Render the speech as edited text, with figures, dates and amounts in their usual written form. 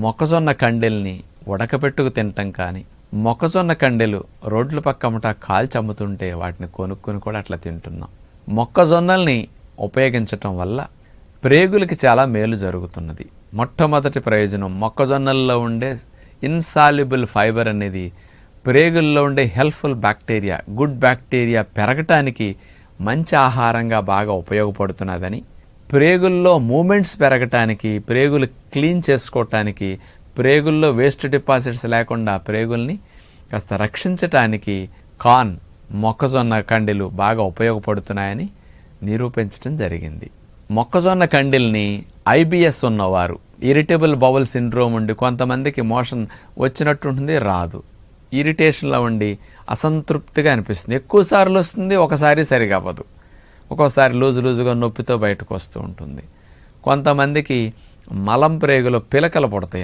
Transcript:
మొక్కజొన్న కండెల్ని ఉడకపెట్టుకు తినటం కానీ, మొక్కజొన్న కండెలు రోడ్ల పక్కమట కాల్చి అమ్ముతుంటే వాటిని కొనుక్కొని కూడా అట్లా తింటున్నాం. మొక్కజొన్నల్ని ఉపయోగించటం వల్ల ప్రేగులకి చాలా మేలు జరుగుతున్నది. మొట్టమొదటి ప్రయోజనం, మొక్కజొన్నల్లో ఉండే ఇన్సాల్యుబుల్ ఫైబర్ అనేది ప్రేగుల్లో ఉండే హెల్ప్ఫుల్ బ్యాక్టీరియా, గుడ్ బ్యాక్టీరియా పెరగటానికి మంచి ఆహారంగా బాగా ఉపయోగపడుతున్నదని, ప్రేగుల్లో మూమెంట్స్ పెరగటానికి, ప్రేగులు క్లీన్ చేసుకోవటానికి, ప్రేగుల్లో వేస్ట్ డిపాజిట్స్ లేకుండా ప్రేగుల్ని కాస్త రక్షించటానికి మొక్కజొన్న కండెలు బాగా ఉపయోగపడుతున్నాయని నిరూపించడం జరిగింది. మొక్కజొన్న కండెల్ని IBS ఉన్నవారు, ఇరిటబుల్ బౌల్ సిండ్రోమ్ ఉండి కొంతమందికి మోషన్ వచ్చినట్టుంటుంది, రాదు, ఇరిటేషన్లో ఉండి అసంతృప్తిగా అనిపిస్తుంది, ఎక్కువసార్లు వస్తుంది, ఒకసారి సరిగా అవ్వదు, ఒక్కోసారి లూజుగా నొప్పితో బయటకు వస్తూ ఉంటుంది. కొంతమందికి మలం ప్రేగులో పిలకలు పుడతాయి.